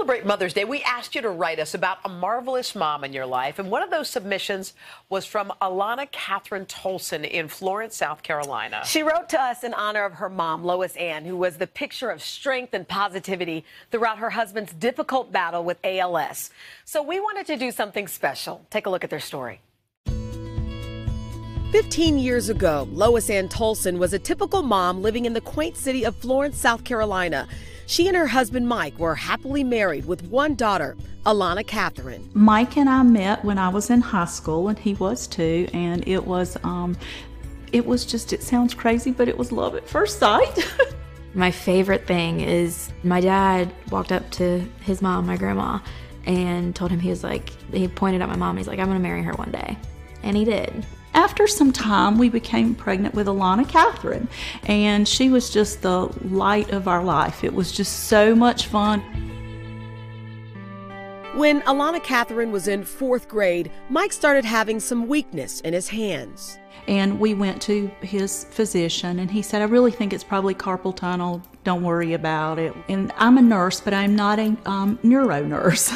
celebrate Mother's Day, we asked you to write us about a marvelous mom in your life. And one of those submissions was from Alana Catherine Tolson in Florence, South Carolina. She wrote to us in honor of her mom, Lois Ann, who was the picture of strength and positivity throughout her husband's difficult battle with ALS. So we wanted to do something special. Take a look at their story. 15 years ago, Lois Ann Tolson was a typical mom living in the quaint city of Florence, South Carolina. She and her husband, Mike, were happily married with one daughter, Alana Catherine. Mike and I met when I was in high school, and he was too, and it was just, it sounds crazy, but it was love at first sight. My favorite thing is my dad walked up to his mom, my grandma, and told him, he pointed at my mom, he's like, I'm gonna marry her one day. And he did. After some time, we became pregnant with Alana Catherine, and she was just the light of our life. It was just so much fun. When Alana Catherine was in 4th grade, Mike started having some weakness in his hands. And we went to his physician, and he said, I really think it's probably carpal tunnel. Don't worry about it. And I'm a nurse, but I'm not a neuro nurse.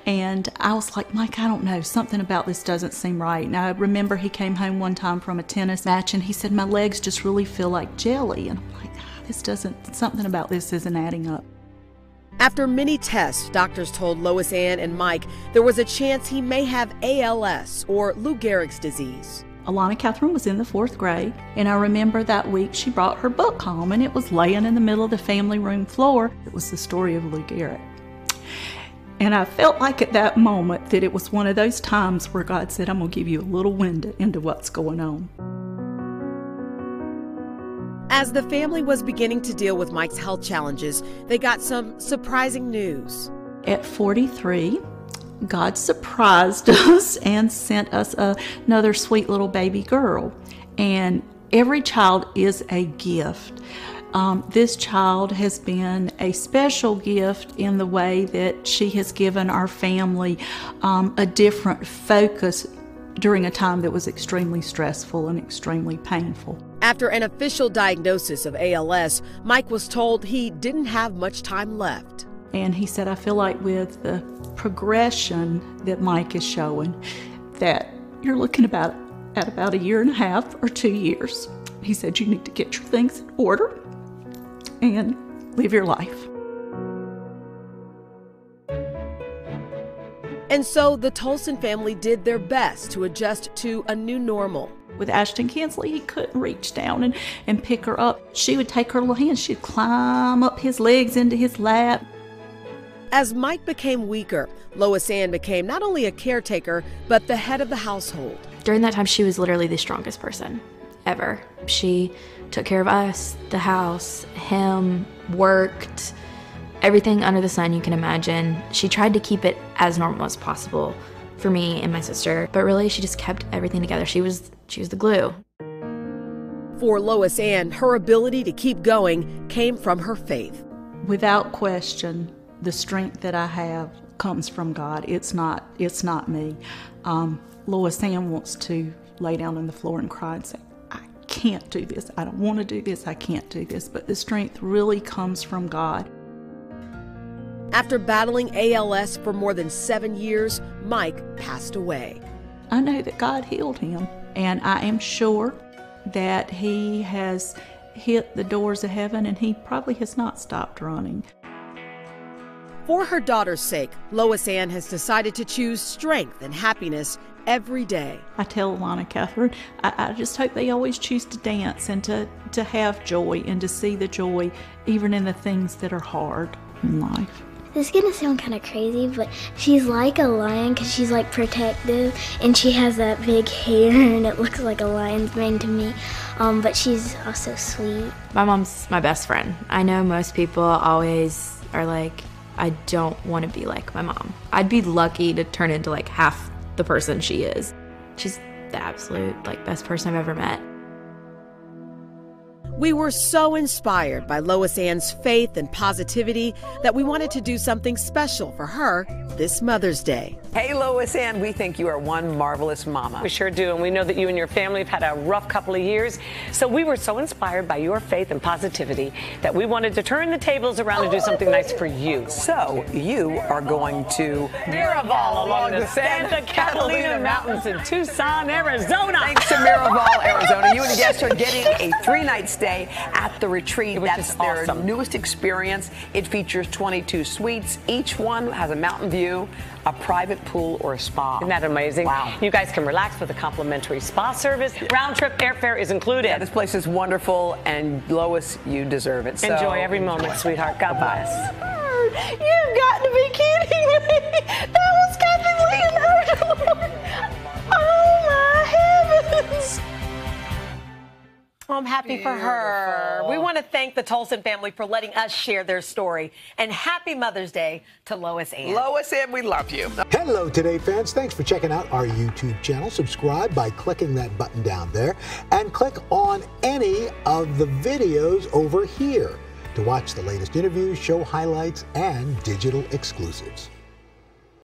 And I was like, Mike, I don't know. Something about this doesn't seem right. And I remember he came home one time from a tennis match, and he said, my legs just really feel like jelly. And I'm like, something about this isn't adding up. After many tests, doctors told Lois Ann and Mike there was a chance he may have ALS, or Lou Gehrig's disease. Alana Catherine was in the 4th grade, and I remember that week she brought her book home, and it was laying in the middle of the family room floor. It was the story of Lou Gehrig. And I felt like at that moment that it was one of those times where God said, I'm going to give you a little window into what's going on. As the family was beginning to deal with Mike's health challenges, they got some surprising news. At 43, God surprised us and sent us another sweet little baby girl. And every child is a gift. This child has been a special gift in the way that she has given our family a different focus during a time that was extremely stressful and extremely painful. After an official diagnosis of ALS, Mike was told he didn't have much time left. And he said, I feel like with the progression that Mike is showing, that you're looking at about a year and a half or 2 years. He said, you need to get your things in order and live your life. And so the Tolson family did their best to adjust to a new normal. With Ashton Kinsley, he couldn't reach down and pick her up. She would take her little hands, she'd climb up his legs into his lap. As Mike became weaker, Lois Ann became not only a caretaker, but the head of the household. During that time, she was literally the strongest person ever. She took care of us, the house, him, worked, everything under the sun you can imagine. She tried to keep it as normal as possible for me and my sister, but really she just kept everything together. She was the glue. For Lois Ann, her ability to keep going came from her faith. Without question, the strength that I have comes from God. It's not me. Lois Ann wants to lay down on the floor and cry and say, I can't do this. I don't want to do this. I can't do this. But the strength really comes from God. After battling ALS for more than 7 years, Mike passed away. I know that God healed him, and I am sure that he has hit the doors of heaven, and he probably has not stopped running. For her daughter's sake, Lois Ann has decided to choose strength and happiness every day. I tell Alana Catherine, I just hope they always choose to dance and to have joy and to see the joy even in the things that are hard in life. This is gonna sound kind of crazy, but she's like a lion because she's like protective, and she has that big hair and it looks like a lion's mane to me, but she's also sweet. My mom's my best friend. I know most people always are like, I don't want to be like my mom. I'd be lucky to turn into like half the person she is. She's the absolute best person I've ever met. We were so inspired by Lois Ann's faith and positivity that we wanted to do something special for her this Mother's Day. Hey, Lois Ann, we think you are one marvelous mama. We sure do, and we know that you and your family have had a rough couple of years. So we were so inspired by your faith and positivity that we wanted to turn the tables around and do something nice for you. So you are going to Miraval along the Santa Catalina Mountains in Tucson, Arizona. Thanks to Miraval, Arizona. You and guests are getting a 3-night stay at the retreat. That's their awesome. newest experience. It features 22 suites. Each one has a mountain view, a private pool, or a spa. Isn't that amazing? Wow. You guys can relax with a complimentary spa service. Round trip airfare is included. Yeah, this place is wonderful, and Lois, you deserve it. So Enjoy every moment, sweetheart. God bless. You've got to be kidding me. That was Kathleen Herschel. Oh, my heavens. I'm happy for her. We want to thank the Tolson family for letting us share their story. And happy Mother's Day to Lois Ann. Lois Ann, we love you. Hello, Today fans. Thanks for checking out our YouTube channel. Subscribe by clicking that button down there and click on any of the videos over here to watch the latest interviews, show highlights, and digital exclusives.